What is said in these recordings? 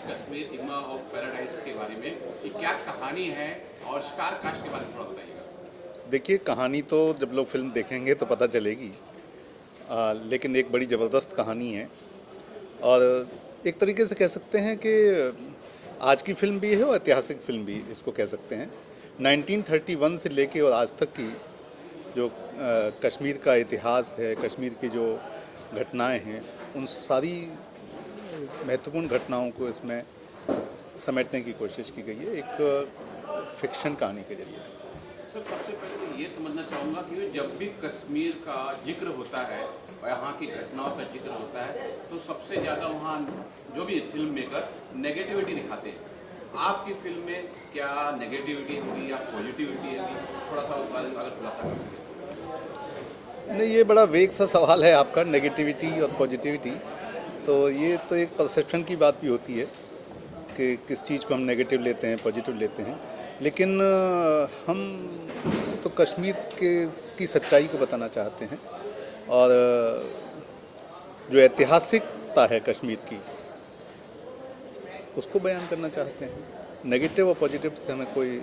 कश्मीर इमा of paradise के बारे में कि क्या कहानी है और स्टार कास्ट के बारे में थोड़ा बताइएगा। देखिए, कहानी तो जब लोग फिल्म देखेंगे तो पता चलेगी। लेकिन एक बड़ी ज़बरदस्त कहानी है और एक तरीके से कह सकते हैं कि आज की फिल्म भी है और ऐतिहासिक फिल्म भी इसको कह सकते हैं। 1931 से लेके और आज तक की जो कश्मीर का इतिहास है, कश्मीर की जो घटनाएं हैं, उन सारी महत्वपूर्ण घटनाओं को इसमें समेटने की कोशिश की गई है एक फिक्शन कहानी के जरिए। सर, सबसे पहले तो ये समझना चाहूँगा कि जब भी कश्मीर का जिक्र होता है और यहाँ की घटनाओं का जिक्र होता है तो सबसे ज़्यादा वहाँ जो भी फिल्म मेकर नेगेटिविटी दिखाते हैं। आपकी फिल्म में क्या नेगेटिविटी होगी या पॉजिटिविटी होगी, थोड़ा सा उस बारे में अगर खुलासा कर सकें। नहीं, ये बड़ा वेग सा सवाल है आपका, नेगेटिविटी और पॉजिटिविटी। तो ये तो एक परसेप्शन की बात भी होती है कि किस चीज़ को हम नेगेटिव लेते हैं, पॉजिटिव लेते हैं। लेकिन हम तो कश्मीर की सच्चाई को बताना चाहते हैं और जो ऐतिहासिकता है कश्मीर की उसको बयान करना चाहते हैं। नेगेटिव और पॉजिटिव से हमें कोई,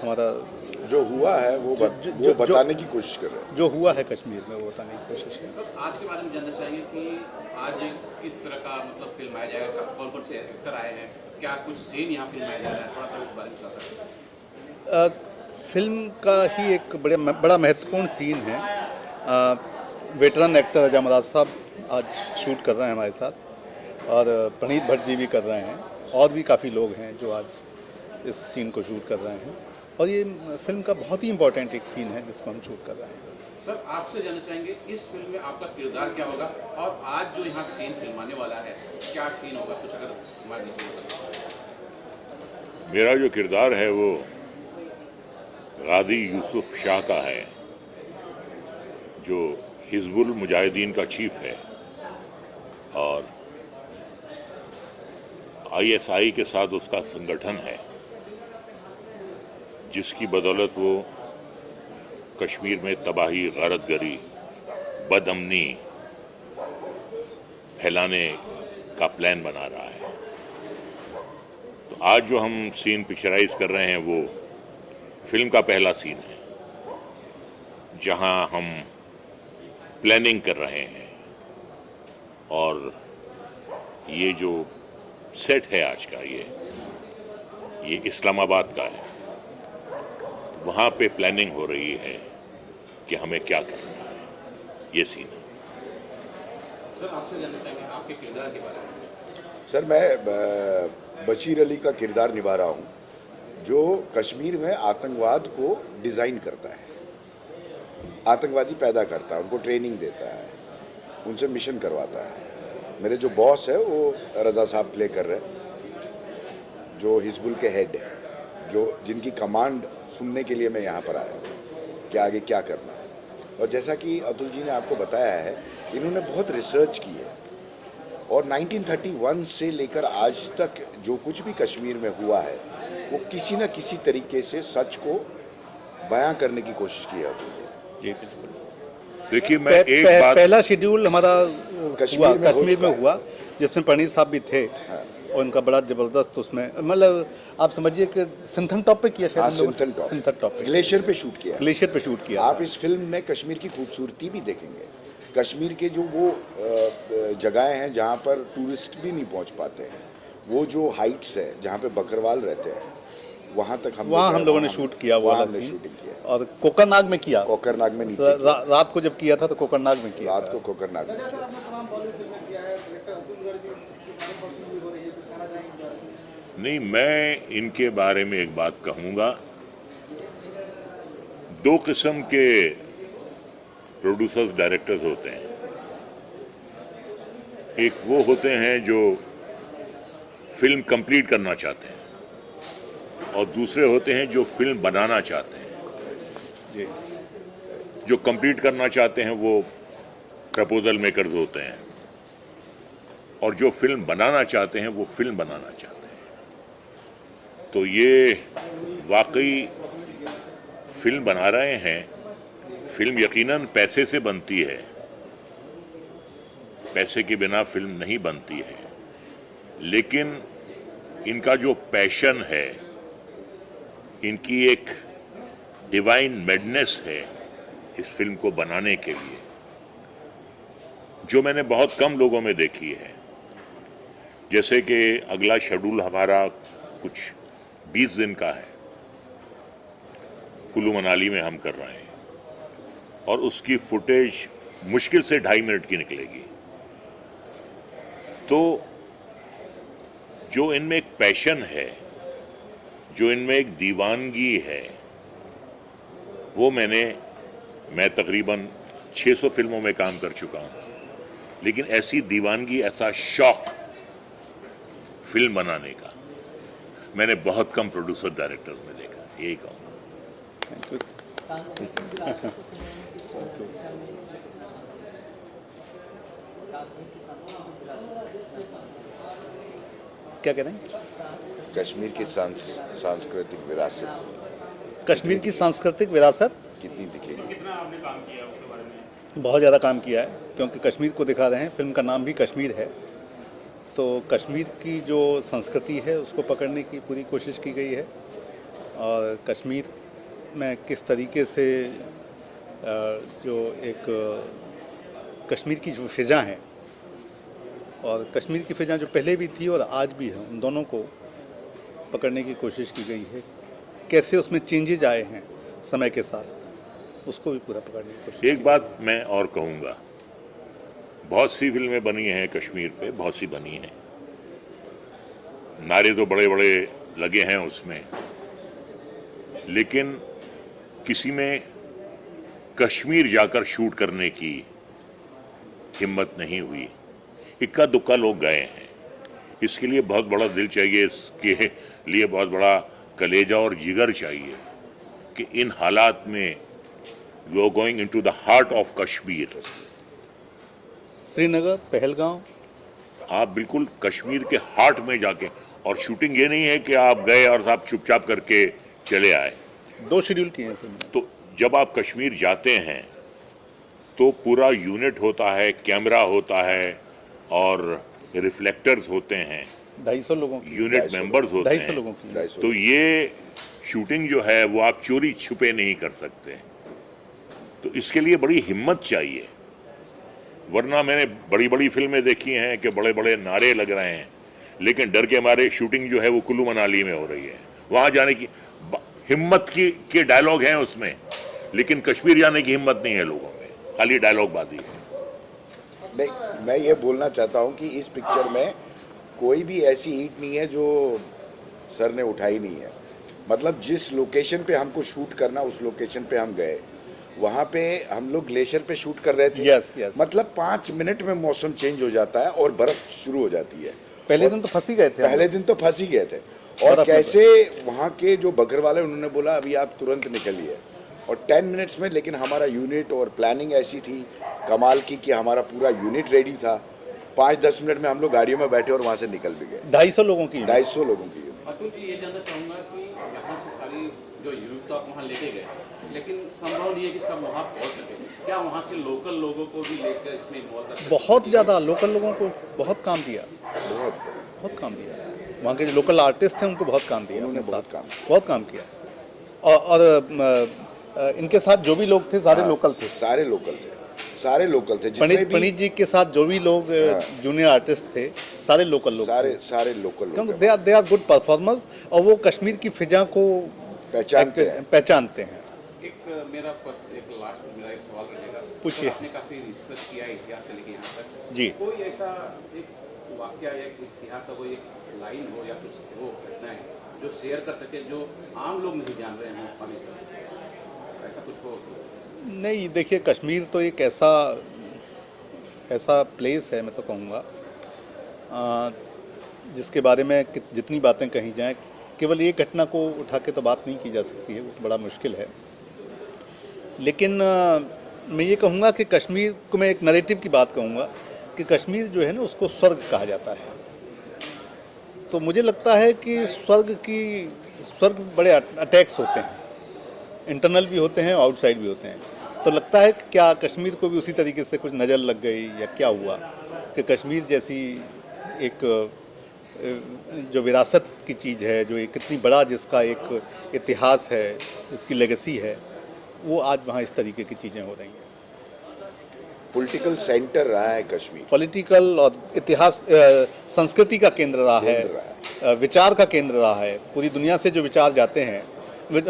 हमारा जो हुआ है वो बताने की कोशिश कर रहे हैं। जो हुआ है कश्मीर में वो बताने की कोशिश है। तो आज के बारे में जानना चाहिए कि आज किस तरह का मतलब फिल्म आया जाएगा, कौन कौन से एक्टर आए हैं, क्या कुछ सीन यहाँ फिल्म आया जा रहा है, थोड़ा सा उस बारे में बता सकते हैं। फिल्म का ही एक बड़ा महत्वपूर्ण सीन है। वेटरन एक्टर अजय साहब आज शूट कर रहे हैं हमारे साथ और प्रणीत भट्ट जी भी कर रहे हैं और भी काफ़ी लोग हैं जो आज इस सीन को शूट कर रहे हैं और ये फिल्म का बहुत ही इम्पोर्टेंट एक सीन है जिसको हम शूट कर रहे हैं। सर, आपसे जानना चाहेंगे इस फिल्म में आपका किरदार क्या होगा और आज जो यहाँ सीन फिल्माने वाला है क्या सीन होगा, कुछ अगर हमारे जैसे। मेरा जो किरदार है वो गादी यूसुफ शाह का है, जो हिजबुल मुजाहिदीन का चीफ है और आईएसआई के साथ उसका संगठन है, जिसकी बदौलत वो कश्मीर में तबाही, गैरतगरी, बदअमनी फैलाने का प्लान बना रहा है। तो आज जो हम सीन पिक्चराइज कर रहे हैं वो फिल्म का पहला सीन है, जहां हम प्लानिंग कर रहे हैं और ये जो सेट है आज का, ये इस्लामाबाद का है। वहाँ पे प्लानिंग हो रही है कि हमें क्या करना है, ये सीन है। सर, आपसे जानना चाहेंगे आपके किरदार के बारे में। सर, मैं बशीर अली का किरदार निभा रहा हूँ, जो कश्मीर में आतंकवाद को डिज़ाइन करता है, आतंकवादी पैदा करता है, उनको ट्रेनिंग देता है, उनसे मिशन करवाता है। मेरे जो बॉस है वो रज़ा साहब प्ले कर रहे हैं, जो हिजबुल के हेड है, जो जिनकी कमांड सुनने के लिए मैं यहाँ पर आया हूँ कि आगे क्या करना है। और जैसा कि अतुल जी ने आपको बताया है, इन्होंने बहुत रिसर्च की है और 1931 से लेकर आज तक जो कुछ भी कश्मीर में हुआ है वो किसी न किसी तरीके से सच को बयां करने की कोशिश की है अतुल जी। देखिए, मैं एक बात, पहला शेड्यूल हमारा कश्मीर में हुआ जिसमें प्रणीत साहब भी थे। हाँ। और उनका बड़ा जबरदस्त उसमें, मतलब आप समझिए कि सिंथन टॉप पे किया शायद। हाँ, सिंथन टॉप पे ग्लेशियर पे शूट किया। आप इस फिल्म में कश्मीर की खूबसूरती भी देखेंगे। कश्मीर के जो वो जगहें हैं जहाँ पर टूरिस्ट भी नहीं पहुँच पाते हैं, वो जो हाइट्स है जहाँ पे बकरवाल रहते हैं, वहाँ तक हम लोगों ने शूट किया। वहाँ हमने शूटिंग किया और कोकरनाग में किया। कोकरनाग में नीचे रात को जब किया था तो कोकरनाग में किया। रात को कोकरनाग में। नहीं, मैं इनके बारे में एक बात कहूंगा। दो किस्म के प्रोड्यूसर्स, डायरेक्टर्स होते हैं। एक वो होते हैं जो फिल्म कंप्लीट करना चाहते हैं और दूसरे होते हैं जो फिल्म बनाना चाहते हैं। जो कंप्लीट करना चाहते हैं वो प्रपोजल मेकर्स होते हैं और जो फिल्म बनाना चाहते हैं वो फिल्म बनाना चाहते हैं। तो ये वाकई फिल्म बना रहे हैं। फिल्म यकीनन पैसे से बनती है, पैसे के बिना फिल्म नहीं बनती है, लेकिन इनका जो पैशन है, इनकी एक डिवाइन मैडनेस है इस फिल्म को बनाने के लिए, जो मैंने बहुत कम लोगों में देखी है। जैसे कि अगला शेड्यूल हमारा कुछ 20 दिन का है, कुल्लू मनाली में हम कर रहे हैं, और उसकी फुटेज मुश्किल से 2.5 मिनट की निकलेगी। तो जो इनमें एक पैशन है, जो इनमें एक दीवानगी है, वो मैं तकरीबन 600 फिल्मों में काम कर चुका हूं, लेकिन ऐसी दीवानगी, ऐसा शौक फिल्म बनाने का मैंने बहुत कम प्रोड्यूसर डायरेक्टर्स में देखा, यही कहूँगा। क्या कह रहे हैं? कश्मीर की सांस्कृतिक विरासत कश्मीर की सांस्कृतिक विरासत कितनी दिखेगी? बहुत ज़्यादा काम किया है, क्योंकि कश्मीर को दिखा रहे हैं। फिल्म का नाम भी कश्मीर है, तो कश्मीर की जो संस्कृति है उसको पकड़ने की पूरी कोशिश की गई है। और कश्मीर में किस तरीके से जो एक कश्मीर की जो फ़िज़ा है, और कश्मीर की फ़िज़ा जो पहले भी थी और आज भी है, उन दोनों को पकड़ने की कोशिश की गई है। कैसे उसमें चेंजेज आए हैं समय के साथ, उसको भी पूरा पकड़ने की कोशिश। एक बात मैं और कहूँगा, बहुत सी फिल्में बनी हैं कश्मीर पे, बहुत सी बनी हैं, नारे तो बड़े बड़े लगे हैं उसमें, लेकिन किसी में कश्मीर जाकर शूट करने की हिम्मत नहीं हुई। इक्का दुक्का लोग गए हैं, इसके लिए बहुत बड़ा दिल चाहिए, इसके लिए बहुत बड़ा कलेजा और जिगर चाहिए कि इन हालात में you are going into the heart of Kashmir. Srinagar, Pahalgam, आप बिल्कुल कश्मीर के हार्ट में जाके, और शूटिंग ये नहीं है कि आप गए और आप चुपचाप करके चले आए। 2 शेड्यूल किए हैं सर। तो जब आप कश्मीर जाते हैं तो पूरा यूनिट होता है, कैमरा होता है और रिफ्लेक्टर्स होते हैं, 250 लोगों की, यूनिट मेंबर्स होते 250 हैं। लोगों की। 250 तो ये शूटिंग जो है वो आप चोरी छुपे नहीं कर सकते, तो इसके लिए बड़ी हिम्मत चाहिए। वरना मैंने बड़ी बड़ी फिल्में देखी हैं कि बड़े बड़े नारे लग रहे हैं, लेकिन डर के मारे शूटिंग जो है वो कुल्लू मनाली में हो रही है। वहां जाने की हिम्मत के डायलॉग हैं उसमें, लेकिन कश्मीर जाने की हिम्मत नहीं है लोगों में, खाली डायलॉग बाजी है। नहीं, मैं ये बोलना चाहता हूँ कि इस पिक्चर में कोई भी ऐसी ईंट नहीं है जो सर ने उठाई नहीं है। मतलब जिस लोकेशन पे हमको शूट करना, उस लोकेशन पे हम गए, वहाँ पे हम लोग ग्लेशियर पे शूट कर रहे थे। Yes. मतलब 5 मिनट में मौसम चेंज हो जाता है और बर्फ शुरू हो जाती है। पहले दिन तो फंस ही गए थे। पहले दिन तो फंस ही गए थे। और बर्फ कैसे वहाँ के जो बकर वाले, उन्होंने बोला अभी आप तुरंत निकलिए, और 10 मिनट्स में, लेकिन हमारा यूनिट और प्लानिंग ऐसी थी कमाल की कि हमारा पूरा यूनिट रेडी था। 5-10 मिनट में हम लोग गाड़ियों में बैठे और वहाँ से निकल भी गए। 250 लोगों की। 250 लोगों की यूनिट। अतुल जी, ये जानना चाहूँगा कि यहाँ से सारी जो यूथ तो आप वहाँ लेके गए, लेकिन संभव नहीं है कि सब वहाँ पहुँच सके। क्या वहाँ के लोकल लोगों को भी लेकर इसमें इन्वॉल्व कर सकते? बहुत ज़्यादा लोकल लोगों को बहुत काम दिया, बहुत काम दिया। वहाँ के जो लोकल आर्टिस्ट हैं उनको बहुत काम दिया, उन्होंने अपने बहुत साथ बहुत काम किया। और इनके साथ जो भी लोग थे सारे लोकल थे। सारे लोकल थे, सारे लोकल थे। जितने भी पनीत जी के साथ जो भी लोग जूनियर आर्टिस्ट थे, सारे लोकल लोग, सारे लोकल लोग क्योंकि दे आर गुड परफॉर्मर्स, और वो कश्मीर की फिजा को पहचानते हैं। एक मेरा लास्ट मेरा एक सवाल रहेगा। पूछिए। आपने काफ़ी रिसर्च किया है इतिहास से लेके यहाँ तक जी। कोई ऐसा एक वाकया या इतिहास का कोई एक लाइन हो या कुछ हो घटना है जो शेयर कर सके, जो आम लोग नहीं जान रहे हैं, ऐसा कुछ हो? नहीं, देखिए, कश्मीर तो एक ऐसा प्लेस है, मैं तो कहूँगा, जिसके बारे में जितनी बातें कही जाएं, केवल एक घटना को उठा के तो बात नहीं की जा सकती है, वो तो बड़ा मुश्किल है। लेकिन मैं ये कहूँगा कि कश्मीर को, मैं एक नैरेटिव की बात कहूँगा कि कश्मीर जो है ना, उसको स्वर्ग कहा जाता है। तो मुझे लगता है कि स्वर्ग बड़े अटैक्स होते हैं, इंटरनल भी होते हैं, आउटसाइड भी होते हैं। तो लगता है क्या कश्मीर को भी उसी तरीके से कुछ नज़र लग गई, या क्या हुआ कि कश्मीर जैसी एक जो विरासत की चीज़ है, जो एक कितनी बड़ा जिसका एक इतिहास है, जिसकी लेगेसी है, वो आज वहाँ इस तरीके की चीज़ें हो रही हैं। पॉलिटिकल सेंटर रहा है कश्मीर, पॉलिटिकल और इतिहास संस्कृति का केंद्र रहा केंद्र रहा है, विचार का केंद्र रहा है। पूरी दुनिया से जो विचार जाते हैं,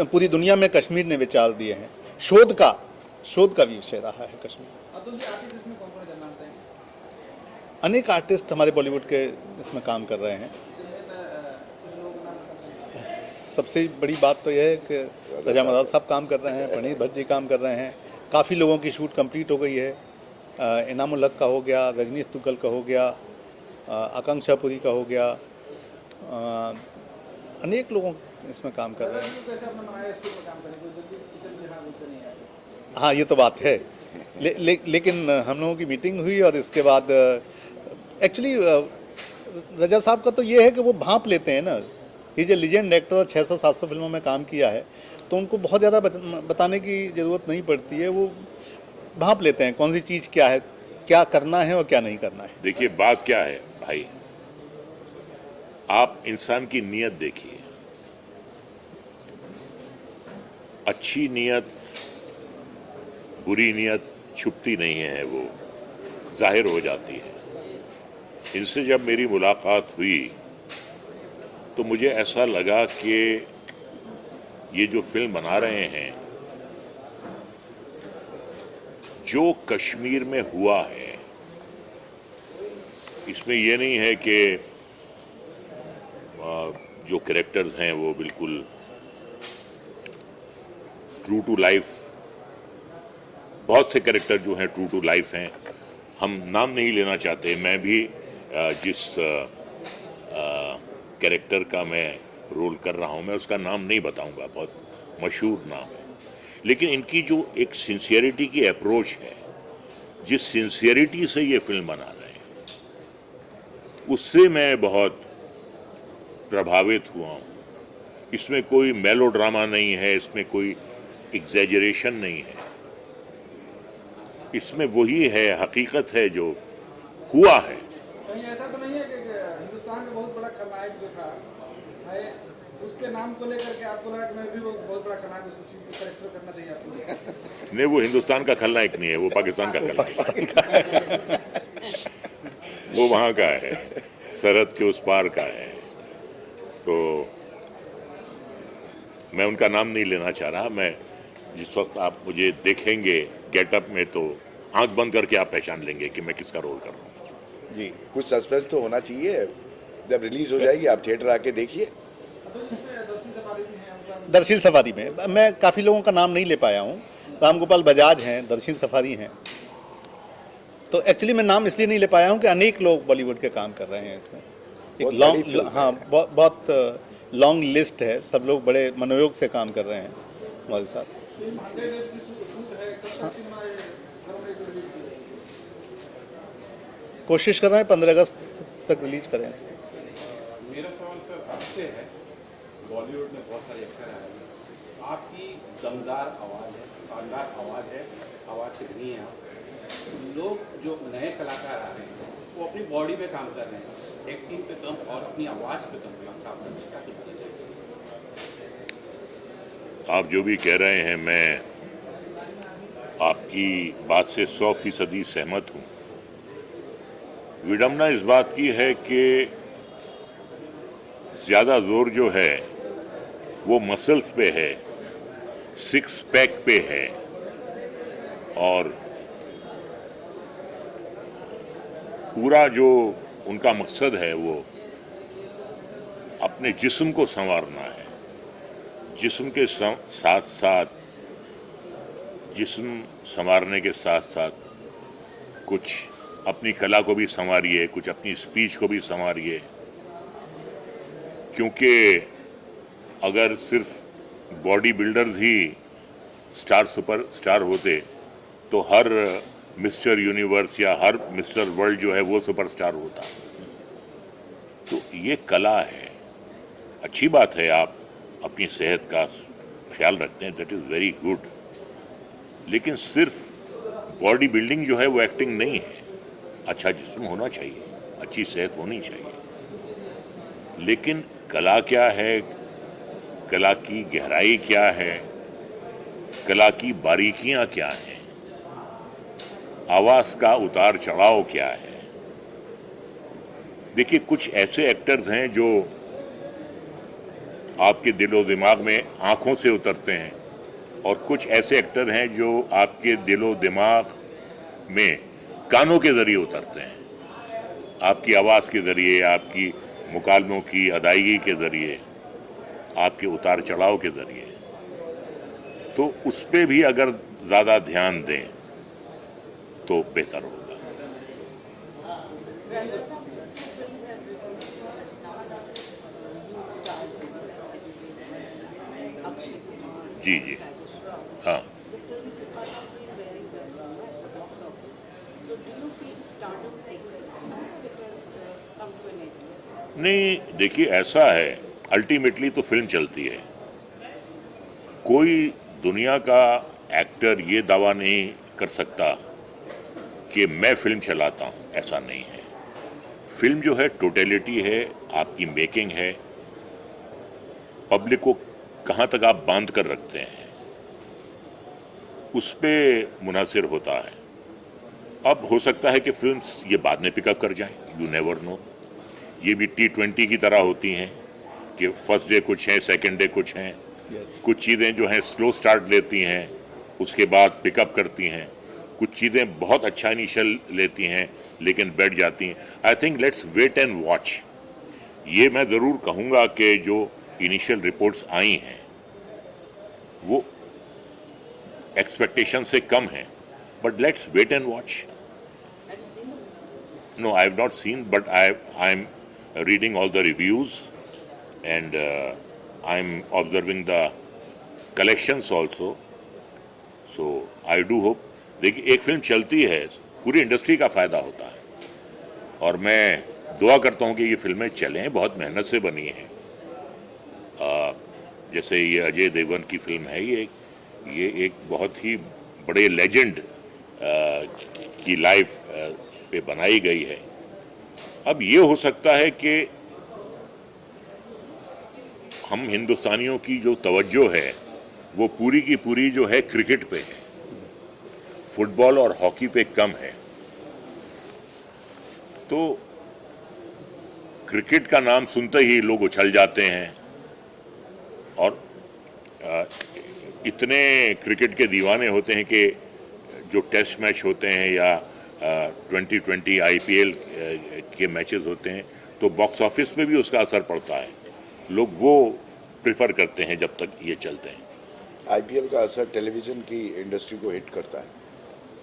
पूरी दुनिया में कश्मीर ने विचार दिए हैं। शोध का भी विषय रहा है कश्मीर। अनेक आर्टिस्ट हमारे बॉलीवुड के इसमें काम कर रहे हैं। सबसे बड़ी बात तो यह है कि रजा मदार साहब काम कर रहे हैं, प्रणीत भट्ट जी काम कर रहे हैं। काफ़ी लोगों की शूट कंप्लीट हो गई है। इनामुल हक का हो गया, रजनीश तुगल का हो गया, आकांक्षा पुरी का हो गया, अनेक लोगों इसमें काम कर रहे हैं। हाँ, ये तो बात है। लेकिन हम लोगों की मीटिंग हुई और इसके बाद एक्चुअली रजा साहब का तो ये है कि वो भांप लेते हैं ना। He is a legend actor, 600-700 फिल्मों में काम किया है, तो उनको बहुत ज़्यादा बताने की ज़रूरत नहीं पड़ती है। वो भांप लेते हैं कौन सी चीज़ क्या है, क्या करना है और क्या नहीं करना है। देखिए बात क्या है भाई, आप इंसान की नीयत देखिए। अच्छी नीयत, बुरी नीयत छुपती नहीं है, वो जाहिर हो जाती है। इनसे जब मेरी मुलाकात हुई तो मुझे ऐसा लगा कि ये जो फिल्म बना रहे हैं, जो कश्मीर में हुआ है, इसमें यह नहीं है कि जो कैरेक्टर्स हैं वो बिल्कुल ट्रू टू लाइफ, बहुत से कैरेक्टर जो हैं ट्रू टू लाइफ हैं। हम नाम नहीं लेना चाहते, मैं भी जिस कैरेक्टर का मैं रोल कर रहा हूं, मैं उसका नाम नहीं बताऊंगा, बहुत मशहूर नाम है। लेकिन इनकी जो एक सिंसियरिटी की अप्रोच है, जिस सिंसियरिटी से ये फिल्म बना रहे हैं, उससे मैं बहुत प्रभावित हुआ हूं। इसमें कोई मेलोड्रामा नहीं है, इसमें कोई एग्जैजरेशन नहीं है, इसमें वही है, हकीकत है जो हुआ है। कहीं ऐसा तो नहीं है कि हिंदुस्तान का बहुत बड़ा खलनायक जो था है, उसके नाम को लेकर के आपको लगा कि मैं भी वो बहुत बड़ा खलनायक, उस चीज को करेक्टर करना चाहिए आपको? नहीं, वो हिंदुस्तान का खलनायक नहीं है, वो पाकिस्तान का खलनायक है। वो वहाँ का है, सरहद के उस पार का है। तो मैं उनका नाम नहीं लेना चाह रहा। मैं जिस वक्त आप मुझे देखेंगे गेटअप में, तो आंख बंद करके आप पहचान लेंगे कि मैं किसका रोल कर रहा हूँ। जी, कुछ सस्पेंस तो होना चाहिए। जब रिलीज हो जाएगी आप थिएटर आके देखिए। दर्शील सफारी में मैं काफ़ी लोगों का नाम नहीं ले पाया हूँ। रामगोपाल बजाज हैं, दर्शील सफारी हैं। तो एक्चुअली मैं नाम इसलिए नहीं ले पाया हूँ कि अनेक लोग बॉलीवुड के काम कर रहे हैं इसमें। एक बहुत बड़ी फिल्म लॉन्ग, हाँ, बहुत लॉन्ग लिस्ट है। सब लोग बड़े मनोयोग से काम कर रहे हैं हमारे साथ। कोशिश कर रहे हैं 15 अगस्त तक रिलीज करें इसको। मेरा सवाल सर आपसे है, बॉलीवुड में बहुत सारे एक्टर आए हैं, आपकी दमदार आवाज़ है, शानदार आवाज़ है, आवाज़ से धनी है आप। लोग जो नए कलाकार आ रहे हैं वो अपनी बॉडी पे काम कर रहे हैं, एक्टिंग पे कम और अपनी आवाज़ पे कम काम कर रहे हैं। आप जो भी कह रहे हैं, मैं आपकी बात से 100% सहमत हूँ। विडम्बना इस बात की है कि ज़्यादा जोर जो है वो मसल्स पे है, सिक्स पैक पे है, और पूरा जो उनका मकसद है वो अपने जिस्म को संवारना है। जिस्म के साथ साथ, जिस्म संवारने के साथ साथ कुछ अपनी कला को भी संवारिए, कुछ अपनी स्पीच को भी संवारिए। क्योंकि अगर सिर्फ बॉडी बिल्डर्स ही सुपर स्टार होते तो हर मिस्टर यूनिवर्स या हर मिस्टर वर्ल्ड जो है वो सुपरस्टार होता। तो ये कला है। अच्छी बात है आप अपनी सेहत का ख्याल रखते हैं, दैट इज़ वेरी गुड। लेकिन सिर्फ बॉडी बिल्डिंग जो है वो एक्टिंग नहीं है। अच्छा जिस्म होना चाहिए, अच्छी सेहत होनी चाहिए, लेकिन कला क्या है, कला की गहराई क्या है, कला की बारीकियां क्या हैं, आवाज का उतार चढ़ाव क्या है। देखिए, कुछ ऐसे एक्टर्स हैं जो आपके दिलो दिमाग में आंखों से उतरते हैं, और कुछ ऐसे एक्टर हैं जो आपके दिलो दिमाग में कानों के जरिए उतरते हैं, आपकी आवाज के जरिए, आपकी मुकालमों की अदायगी के जरिए, आपके उतार चढ़ाव के जरिए। तो उस पे भी अगर ज्यादा ध्यान दें तो बेहतर होगा। जी जी, हाँ। नहीं, देखिए, ऐसा है, अल्टीमेटली तो फिल्म चलती है। कोई दुनिया का एक्टर ये दावा नहीं कर सकता कि मैं फिल्म चलाता हूं, ऐसा नहीं है। फिल्म जो है टोटलिटी है, आपकी मेकिंग है, पब्लिक को कहां तक आप बांध कर रखते हैं, उस पे मुनासिर होता है। अब हो सकता है कि फिल्म्स ये बाद में पिकअप कर जाएं, यू नेवर नो। ये भी T20 की तरह होती हैं कि फर्स्ट डे कुछ है, सेकंड डे कुछ हैं। कुछ चीज़ें जो हैं स्लो स्टार्ट लेती हैं, उसके बाद पिकअप करती हैं। कुछ चीज़ें बहुत अच्छा इनिशियल लेती हैं लेकिन बैठ जाती हैं। I think let's wait and watch. ये मैं ज़रूर कहूँगा कि जो इनिशियल रिपोर्ट्स आई हैं वो एक्सपेक्टेशन से कम हैं, but let's wait and watch. No, I have not seen, but I'm reading all the reviews, and I'm observing the collections also. So I do hope। देखिए, एक फिल्म चलती है, पूरी इंडस्ट्री का फायदा होता है, और मैं दुआ करता हूँ कि ये फिल्में चलें, बहुत मेहनत से बनी हैं। जैसे ये अजय देवगन की फिल्म है, ये एक बहुत ही बड़े लेजेंड की लाइफ पे बनाई गई है। अब ये हो सकता है कि हम हिंदुस्तानियों की जो तवज्जो है वो पूरी की पूरी जो है क्रिकेट पे है, फुटबॉल और हॉकी पे कम है। तो क्रिकेट का नाम सुनते ही लोग उछल जाते हैं, और इतने क्रिकेट के दीवाने होते हैं कि जो टेस्ट मैच होते हैं या 2020 IPL के मैचेस होते हैं, तो बॉक्स ऑफिस पे भी उसका असर पड़ता है। लोग वो प्रिफर करते हैं जब तक ये चलते हैं। IPL का असर टेलीविजन की इंडस्ट्री को हिट करता है,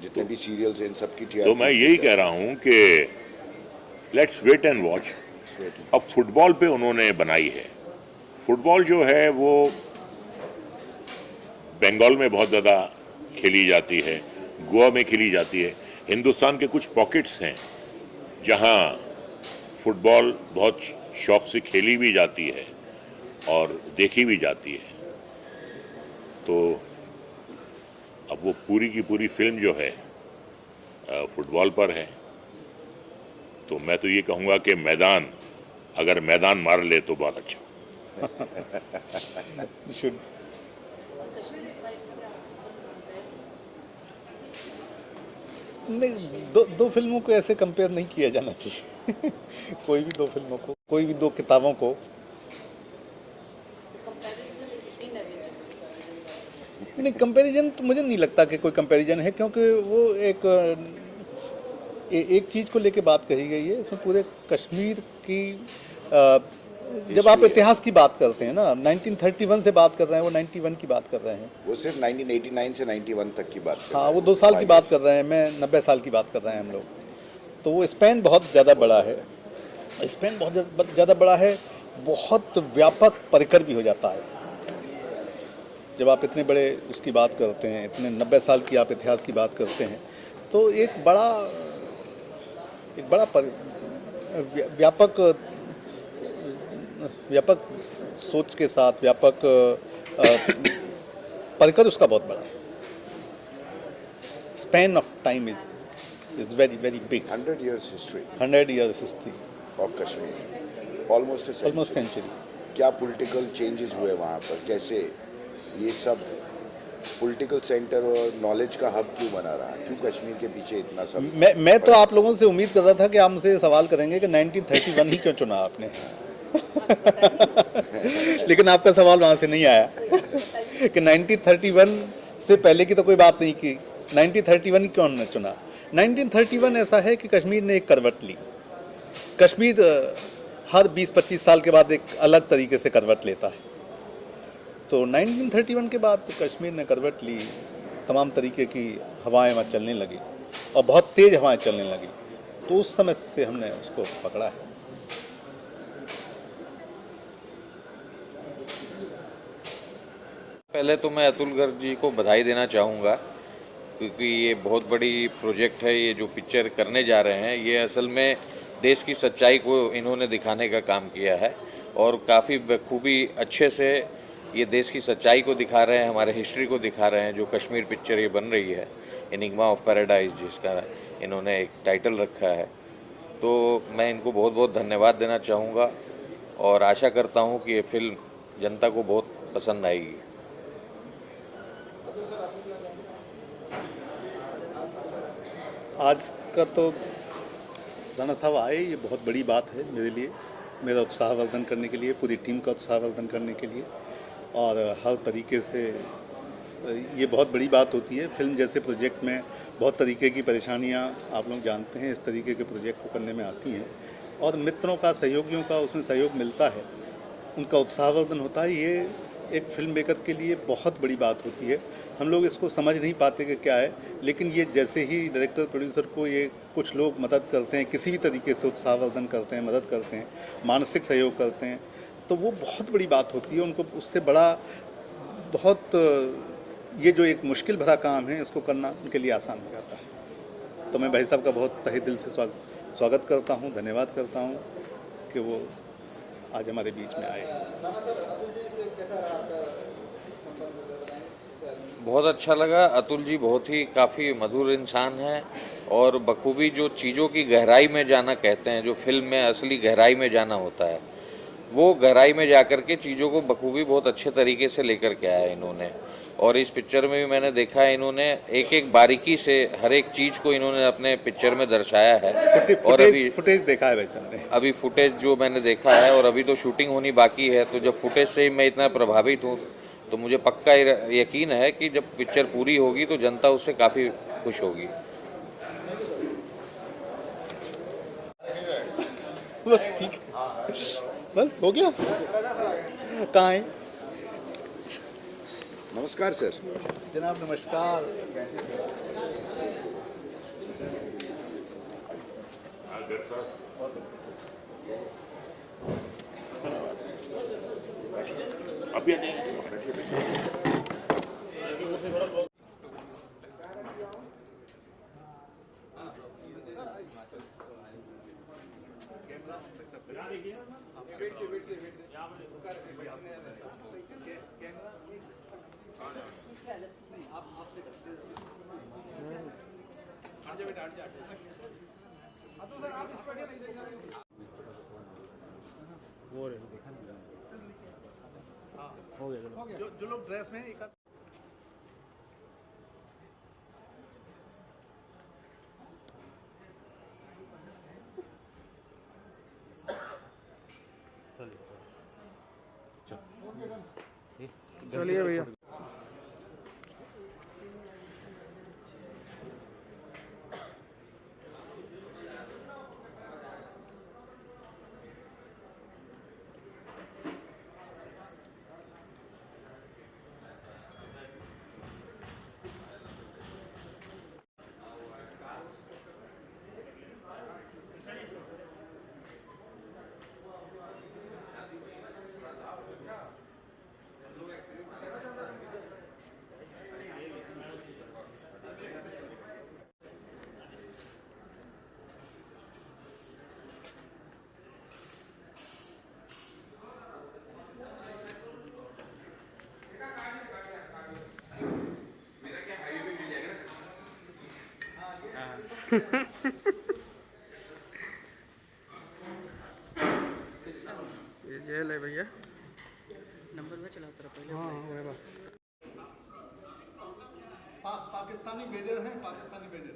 जितने भी सीरियल्स हैं इन सब की TRP। तो मैं यही कह रहा हूं कि लेट्स वेट एंड वॉच। अब फुटबॉल पे उन्होंने बनाई है। फुटबॉल जो है वो बंगाल में बहुत ज़्यादा खेली जाती है, गोवा में खेली जाती है। हिंदुस्तान के कुछ पॉकेट्स हैं जहां फुटबॉल बहुत शौक से खेली भी जाती है और देखी भी जाती है। तो अब वो पूरी की पूरी फिल्म जो है फुटबॉल पर है। तो मैं तो ये कहूँगा कि अगर मैदान मार ले तो बहुत अच्छा। नहीं, दो फिल्मों को ऐसे कंपेयर नहीं किया जाना चाहिए। कोई भी दो फिल्मों को, कोई भी दो किताबों को। नहीं, कंपैरिजन तो मुझे नहीं लगता कि कोई कंपैरिजन है, क्योंकि वो एक चीज़ को लेके बात कही गई है। इसमें पूरे कश्मीर की जब आप इतिहास की बात करते हैं ना, 1931 से बात कर रहे हैं, वो 91 की बात कर रहे हैं। वो सिर्फ 1989 से 91 तक की बात कर रहे हाँ, हैं। वो 2 साल की बात कर रहे हैं, मैं 90 साल की बात कर रहे हैं हम लोग। तो वो स्पैन बहुत ज़्यादा बड़ा है, स्पैन बहुत ज़्यादा बड़ा है, बहुत व्यापक परिकर भी हो जाता है। जब आप इतने बड़े उसकी बात करते हैं, इतने 90 साल की आप इतिहास की बात करते हैं, तो एक बड़ा व्यापक सोच के साथ, व्यापक परिकर उसका बहुत बड़ा है। Span of time is very very big. 100 years history 100 years history of Kashmir। Almost century. क्या पॉलिटिकल चेंजेस हुए वहाँ पर, कैसे ये सब पॉलिटिकल सेंटर और नॉलेज का हब क्यों बना रहा है, क्यों कश्मीर के पीछे इतना सब? मैं तो आप लोगों से उम्मीद कर रहा था कि आप मुझसे ये सवाल करेंगे कि 1931 ही क्यों चुना आपने। लेकिन आपका सवाल वहाँ से नहीं आया कि 1931 से पहले की तो कोई बात नहीं की, 1931 क्यों हमने चुना। 1931 ऐसा है कि कश्मीर ने एक करवट ली। कश्मीर हर 20-25 साल के बाद एक अलग तरीके से करवट लेता है। तो 1931 के बाद कश्मीर ने करवट ली, तमाम तरीके की हवाएं वहाँ चलने लगी और बहुत तेज़ हवाएं चलने लगी। तो उस समय से हमने उसको पकड़ा है। पहले तो मैं अतुल गर्ग जी को बधाई देना चाहूँगा, क्योंकि ये बहुत बड़ी प्रोजेक्ट है। ये जो पिक्चर करने जा रहे हैं, ये असल में देश की सच्चाई को इन्होंने दिखाने का काम किया है और काफ़ी बखूबी अच्छे से ये देश की सच्चाई को दिखा रहे हैं, हमारे हिस्ट्री को दिखा रहे हैं। जो कश्मीर पिक्चर ये बन रही है, एनिग्मा ऑफ पैराडाइज जिसका इन्होंने एक टाइटल रखा है, तो मैं इनको बहुत बहुत धन्यवाद देना चाहूँगा और आशा करता हूँ कि ये फिल्म जनता को बहुत पसंद आएगी। आज का तो राणा साहब आए, ये बहुत बड़ी बात है मेरे लिए, मेरा उत्साहवर्धन करने के लिए, पूरी टीम का उत्साहवर्धन करने के लिए। और हर तरीके से ये बहुत बड़ी बात होती है। फिल्म जैसे प्रोजेक्ट में बहुत तरीके की परेशानियां आप लोग जानते हैं, इस तरीके के प्रोजेक्ट को करने में आती हैं और मित्रों का, सहयोगियों का उसमें सहयोग मिलता है, उनका उत्साहवर्धन होता है। ये एक फिल्म मेकर के लिए बहुत बड़ी बात होती है। हम लोग इसको समझ नहीं पाते कि क्या है, लेकिन ये जैसे ही डायरेक्टर प्रोड्यूसर को ये कुछ लोग मदद करते हैं, किसी भी तरीके से उत्साहवर्धन करते हैं, मदद करते हैं, मानसिक सहयोग करते हैं, तो वो बहुत बड़ी बात होती है। उनको उससे बड़ा बहुत ये जो एक मुश्किल भरा काम है, इसको करना उनके लिए आसान हो जाता है। तो मैं भाई साहब का बहुत तहे दिल से स्वागत करता हूँ, धन्यवाद करता हूँ कि वो आज हमारे बीच में आए। बहुत अच्छा लगा। अतुल जी बहुत ही काफ़ी मधुर इंसान हैं और बखूबी जो चीज़ों की गहराई में जाना कहते हैं, जो फिल्म में असली गहराई में जाना होता है, वो गहराई में जाकर के चीज़ों को बखूबी बहुत अच्छे तरीके से लेकर के आया इन्होंने। और इस पिक्चर में भी मैंने देखा है, इन्होंने एक एक बारीकी से हर एक चीज़ को इन्होंने अपने पिक्चर में दर्शाया है। और अभी फुटेज देखा है भाई साहब ने, अभी फुटेज जो मैंने देखा है, और अभी तो शूटिंग होनी बाकी है। तो जब फुटेज से ही मैं इतना प्रभावित हूँ, तो मुझे पक्का यकीन है कि जब पिक्चर पूरी होगी तो जनता उससे काफ़ी खुश होगी। बस ठीक है, बस हो गया। कहाँ है? नमस्कार सर। जनाब नमस्कार। अभी आ जाएंगे। जो लोग ड्रेस में एक चलिए भैया। भैया नंबर में चला उतरा पहले हाँ वही बात पाकिस्तानी भेजे हैं, पाकिस्तानी भेजे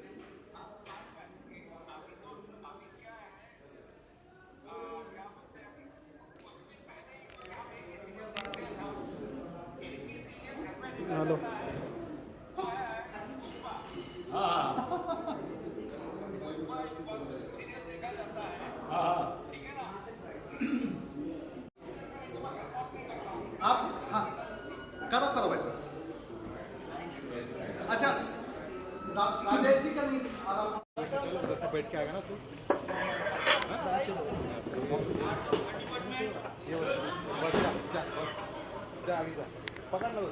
हेलो आप हाँ करो करो भाई। अच्छा राजेश जी का नहीं बैठ के आएगा ना तू जा आगे जा पकड़ लो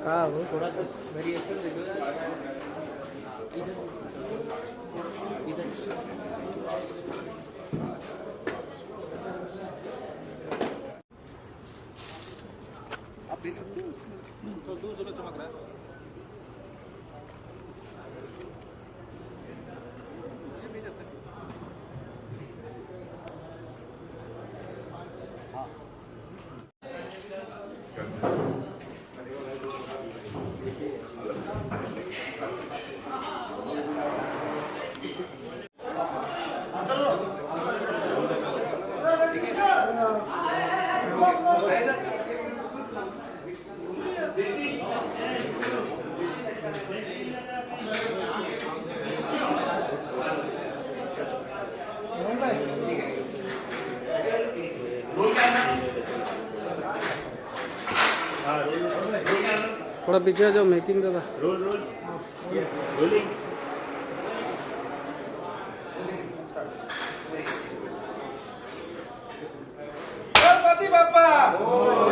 हाँ वो थोड़ा सा वेरिएशन दे दो इधर आप देख सकते हो तो दूर से चमक रहा है थोड़ा पीछे आ जाओ मेकिंग का गणपति बाप्पा